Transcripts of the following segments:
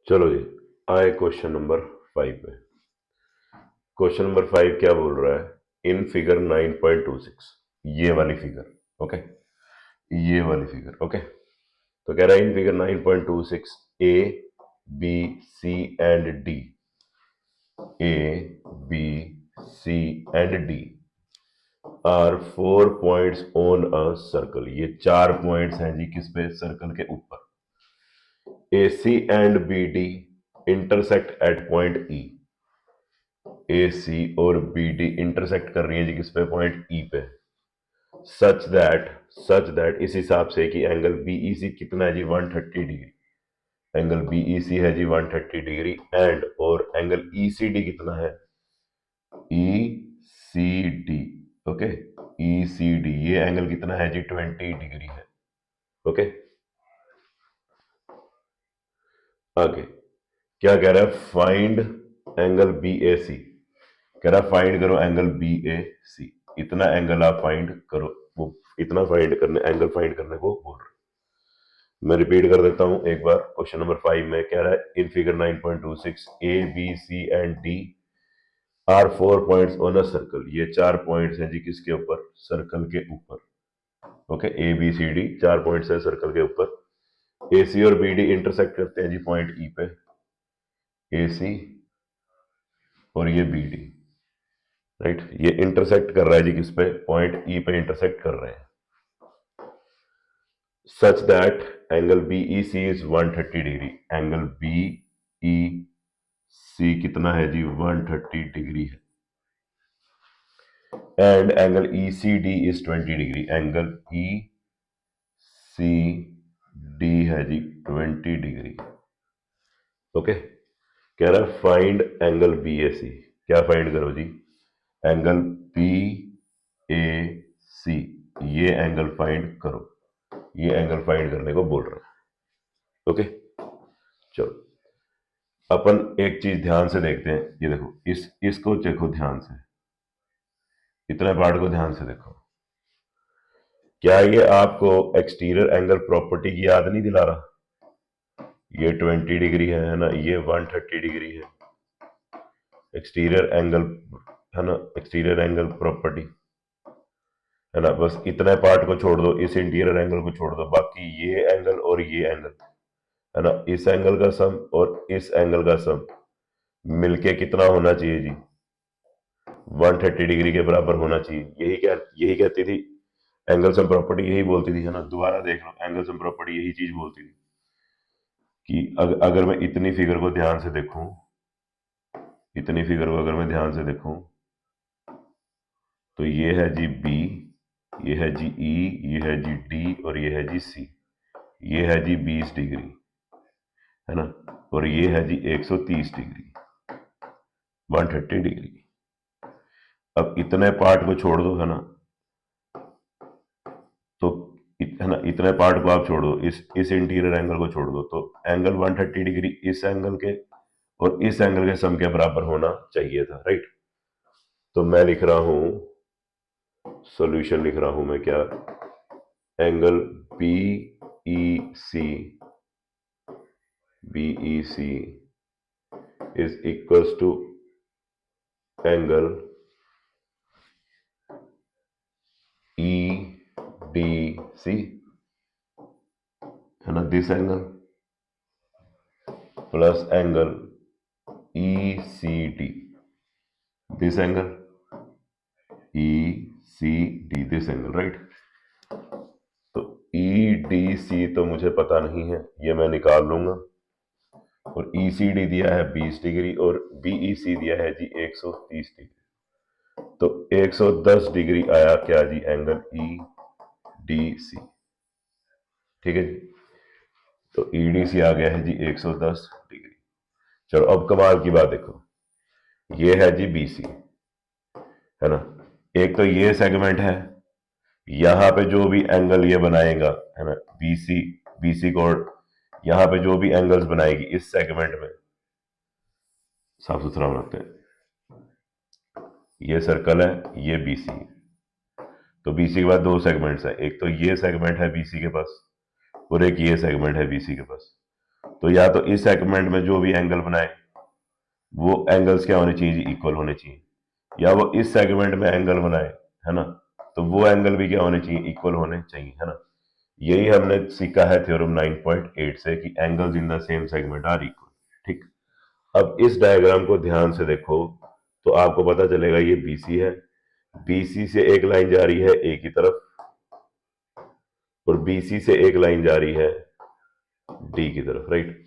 चलो जी, आए question number 5 पे। क्वेश्चन नंबर 5 क्या बोल रहा है? इन फिगर 9.26, ये वाली फिगर, ओके, ये वाली फिगर, ओके। तो कह रहा है in figure 9.26 A B C and D, A B C and D are 4 points on a circle. ये 4 पॉइंट्स हैं जी किस पे? सर्कल के ऊपर। A C and B D intersect at point E. A C और बी डी इंटरसेक्ट कर रही है जी किस पे? पॉइंट ई पे। सच दैट इस हिसाब से कि एंगल बीईसी कितना है जी? 130 डिग्री। एंगल बीईसी है जी 130 डिग्री एंड और एंगल ईसीडी कितना है? ईसीडी, ओके, ईसीडी ये एंगल कितना है जी? 20 डिग्री है, ओके। आगे क्या कह रहा है? फाइंड एंगल बी ए सी। कह रहा है फाइंड करो एंगल बी ए सी। इतना एंगल आप फाइंड करो, वो इतना फाइंड करने, एंगल फाइंड करने को बोल रहे हैं। मैं रिपीट कर देता हूं एक बार। क्वेश्चन नंबर 5 में कह रहा है in figure 9.26 A B C and D are 4 points on a circle. ये 4 पॉइंट्स हैं जी किसके ऊपर? सर्कल के ऊपर, okay. A B C D 4 points हैं सर्कल के ऊपर। ए सी और बी डी इंटरसेक्ट करते हैं जी पॉइंट ई पे। ए सी और ये बी डी, राइट, ये इंटरसेक्ट कर रहा है जी किस पे? पॉइंट ई पे इंटरसेक्ट कर रहे हैं। Such that angle BEC is 130 degree. Angle BEC कितना है जी? 130 डिग्री है। And angle ECD is 20 degree. Angle ECD है जी 20 डिग्री, ओके। कह रहा है फाइंड एंगल बीएसी। क्या फाइंड करो जी? एंगल बी ए सी, ये एंगल फाइंड करो। ये एंगल फाइंड करने को बोल रहा है, ओके। चलो अपन एक चीज ध्यान से देखते हैं। ये देखो, इसको देखो ध्यान से, इतने पार्ट को ध्यान से देखो। क्या ये आपको एक्सटीरियर एंगल प्रॉपर्टी की याद नहीं दिला रहा? ये 20 डिग्री है ना, ये 130 डिग्री है। एक्सटीरियर एंगल है ना, एक्सटीरियर एंगल प्रॉपर्टी है ना। बस इतने पार्ट को छोड़ दो, इस इंटीरियर एंगल को छोड़ दो, बाकी ये एंगल और ये एंगल है ना, इस एंगल का सम और इस एंगल का सम मिलके कितना होना चाहिए जी? 130 डिग्री के बराबर होना चाहिए। यही कहती थी एंगल सम प्रॉपर्टी, यही बोलती थी, है ना। दोबारा देख लो, एंगल सम प्रॉपर्टी यही चीज बोलती थी कि अगर मैं इतनी फिगर को ध्यान से देखूं, इतनी फिगर को अगर मैं ध्यान से देखूं, तो ये है जी बी, ये है जी ई, ये है जी डी और ये है जी सी। ये है जी 20 डिग्री, है ना, और ये है जी 130 डिग्री, 130 डिग्री। अब इतने पार्ट को छोड़ दो, है ना, तो है ना, इतने पार्ट को आप छोड़ दो, इस इंटीरियर एंगल को छोड़ दो, तो एंगल 130 डिग्री इस एंगल के और इस एंगल के सम के बराबर होना चाहिए था, राइट। तो मैं लिख रहा हूं, सॉल्यूशन लिख रहा हूं मैं, क्या? Angle B E C, BE C is equals to angle E D C, है ना, this angle plus angle E C D, this angle E C D, this angle, right. तो ई डी सी तो मुझे पता नहीं है, ये मैं निकाल लूंगा। और ई सी डी दिया है 20 डिग्री और बीई सी दिया है जी 130 डिग्री। तो 110 डिग्री आया क्या जी? एंगल ई डी सी, ठीक है जी। तो ई डी सी आ गया है जी 110 डिग्री। चलो अब कमाल की बात देखो, ये है जी बीसी, है ना। एक तो ये सेगमेंट है, यहां पे जो भी एंगल ये बनाएगा, है ना, बीसी, बीसी कोड यहां पे जो भी एंगल्स बनाएगी इस सेगमेंट में, साफ सुथरा बनाते हैं। ये सर्कल है, ये बीसी, तो बीसी के बाद दो सेगमेंट्स है, एक तो ये सेगमेंट है बीसी के पास और एक ये सेगमेंट है बीसी के पास। तो या तो इस सेगमेंट में जो भी एंगल बनाए वो एंगल्स क्या होने चाहिए जी, इक्वल होने चाहिए, या वो इस सेगमेंट में एंगल बनाए, है ना, तो वो एंगल भी क्या होने चाहिए, इक्वल होने चाहिए, है ना। यही हमने सीखा है थ्योरम 9.8 से कि angles in the same segment are equal. ठीक, अब इस डायग्राम को ध्यान से देखो तो आपको पता चलेगा ये बीसी है, बीसी से एक लाइन जा रही है ए की तरफ और बीसी से एक लाइन जा रही है डी की तरफ, राइट।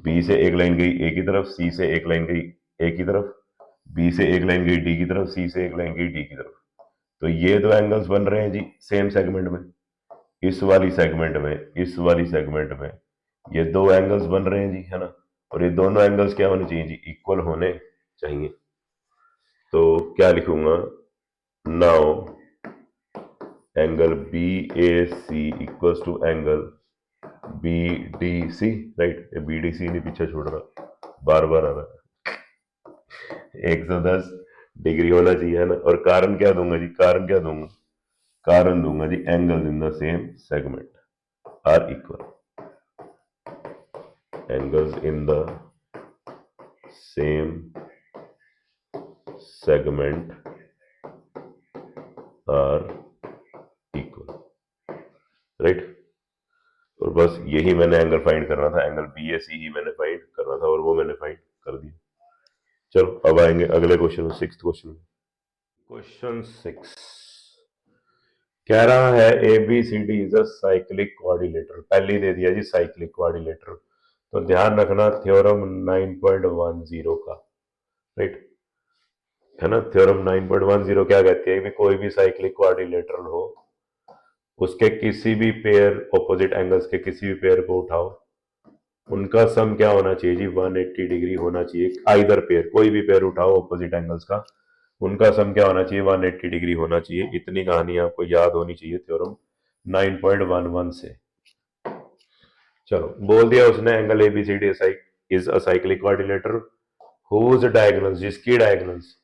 बी से एक लाइन गई ए की तरफ, सी से एक लाइन गई ए की तरफ, बी से एक लाइन गई डी की तरफ, सी से एक लाइन गई डी की तरफ। तो ये दो एंगल्स बन रहे हैं जी सेम सेगमेंट में, इस वाली सेगमेंट में, इस वाली सेगमेंट में ये दो एंगल्स बन रहे हैं जी, है ना। और ये दोनों एंगल्स क्या होने चाहिए जी, इक्वल होने चाहिए। तो क्या लिखूंगा, now angle B A C equals to angle B D C, right. B D C नहीं पीछे छोड़ रहा, बार बार आ रहा है, 110 डिग्री होना चाहिए, है ना। और कारण क्या दूंगा जी, कारण क्या दूंगा, कारण दूंगा जी angle in the same segment are equal, angles in the same segment are equal, right। और बस यही मैंने एंगल फाइंड करना था, एंगल बी ए सी ही मैंने फाइंड करना था और वो मैंने फाइंड कर दिया। चलो अब आएंगे अगले क्वेश्चन में, सिक्स्थ क्वेश्चन। क्वेश्चन 6 कह रहा है A B C D is a cyclic quadrilateral, पहले ही दे दिया जी साइक्लिक क्वाड्रिलेटरल। तो ध्यान रखना थ्योरम 9.10 का, राइट, है ना। थ्योरम 9.10 क्या कहती है कि कोई भी साइक्लिक क्वाड्रिलेटरल हो उसके किसी भी पेयर, ऑपोजिट एंगल्स के किसी भी पेयर को उठाओ, उनका सम क्या होना चाहिए जी, 180 डिग्री होना चाहिए। आइदर पेयर, कोई भी पेयर उठाओ ऑपोजिट एंगल्स का, उनका सम क्या होना चाहिए, 180 डिग्री होना चाहिए। इतनी कहानी आपको याद होनी चाहिए थ्योरम 9.11 से। चलो बोल दिया उसने angle A B C D is a cyclic quadrilateral whose diagonals, जिसकी डायगोनल्स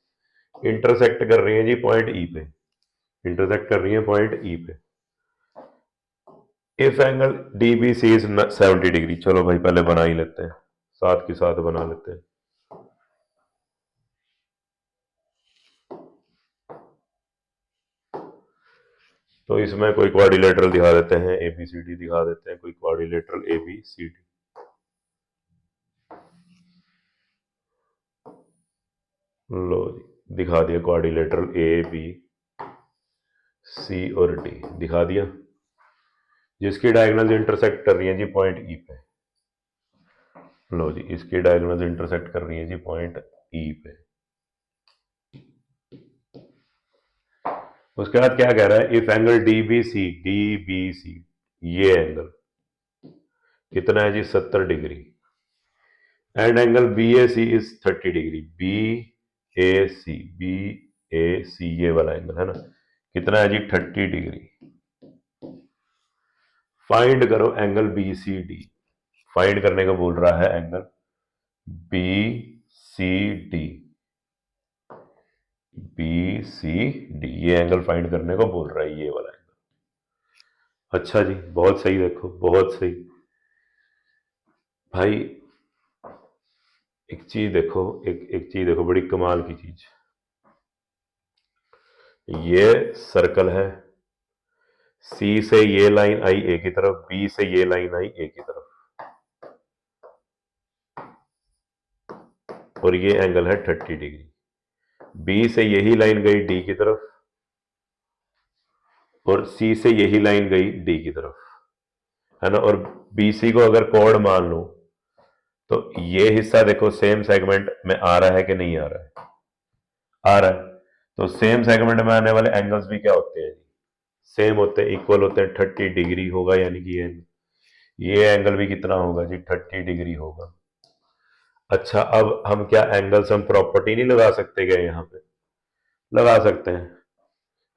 इंटरसेक्ट कर रही है जी पॉइंट ई पे, इंटरसेक्ट कर रही है पॉइंट ई पे। If angle DBC is 70 degree, चलो भाई पहले बना ही लेते हैं, साथ के साथ बना लेते हैं। तो इसमें कोई क्वाड्रिलेटरल दिखा देते हैं, एबीसीडी दिखा देते हैं, कोई क्वाड्रिलेटरल एबीसीडी। लो जी दिखा दिया क्वाड्रिलेटरल ए बी सी और डी दिखा दिया, जिसकी डायगोनल इंटरसेक्ट कर रही है जी पॉइंट ई पे। लो जी इसकी डायगोनल इंटरसेक्ट कर रही है जी पॉइंट ई पे। उसके बाद क्या कह रहा है, if angle D B C, ये एंगल कितना है जी, 70 degree, and angle B A C is 30 degree, B A C ये वाला एंगल है ना, कितना है जी 30 डिग्री। फाइंड करो angle B C D, find करने को बोल रहा है angle B C D, B C D ये एंगल फाइंड करने को बोल रहा है, ये वाला एंगल। अच्छा जी बहुत सही, देखो बहुत सही भाई। एक चीज देखो, एक चीज देखो, बड़ी कमाल की चीज, ये सर्कल है, सी से ये लाइन आई ए की तरफ, बी से ये लाइन आई ए की तरफ, और ये एंगल है 30 डिग्री। बी से यही लाइन गई डी की तरफ और सी से यही लाइन गई डी की तरफ, है ना। और बीसी को अगर कोड मान लो तो ये हिस्सा देखो सेम सेगमेंट में आ रहा है कि नहीं आ रहा है, आ रहा है। तो सेम सेगमेंट में आने वाले एंगल्स भी क्या होते हैं, सेम होते हैं, इक्वल होते हैं, 30 डिग्री होगा, यानी कि ये एंगल भी कितना होगा जी, 30 डिग्री होगा। अच्छा अब हम क्या एंगल्स हम प्रॉपर्टी नहीं लगा सकते क्या, यहाँ पे लगा सकते हैं,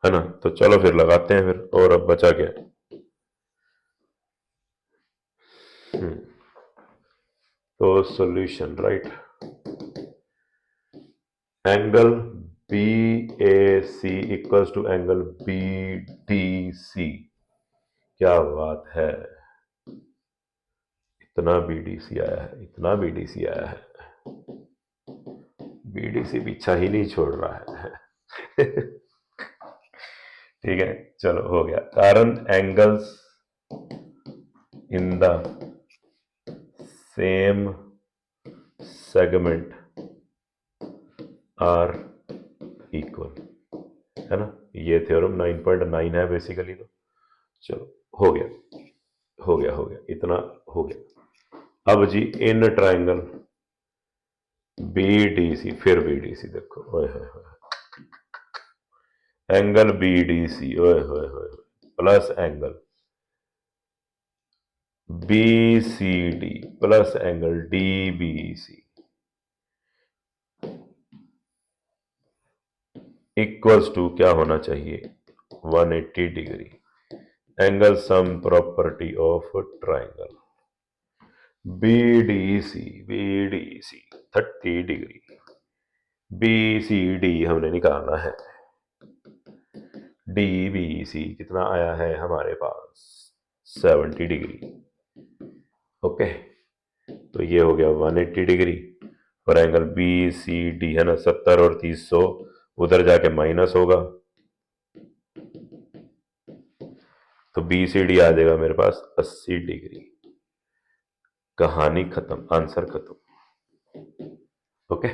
है ना। तो चलो फिर लगाते हैं फिर, और अब बचा क्या, तो solution, right, angle B A C equals to angle B D C, क्या बात है, इतना बीडीसी आया है, इतना बीडीसी आया है, बीडीसी पीछा ही नहीं छोड़ रहा है। ठीक है, चलो हो गया। कारण angles in the same segment are equal, है ना। ये थ्योरम 9.9 है बेसिकली। तो चलो हो गया, हो गया, हो गया, इतना हो गया। अब जी इन ट्राइंगल बीडीसी, फिर बीडीसी देखो, ओए होए होए, एंगल बीडीसी, ओए होए होए, plus angle B C D plus angle D B C equals to क्या होना चाहिए, 180 degree. Angle sum property of triangle B D C, B D C 30 degree, B C D हमने निकालना है, डीबीसी कितना आया है हमारे पास, 70 डिग्री। ओके, तो ये हो गया 180 डिग्री। और एंगल बी सी डी है ना, 70 और 30 100, उधर जाके माइनस होगा, तो बी सी डी आ जाएगा मेरे पास 80 डिग्री। कहानी खत्म, आंसर खत्म। ओके।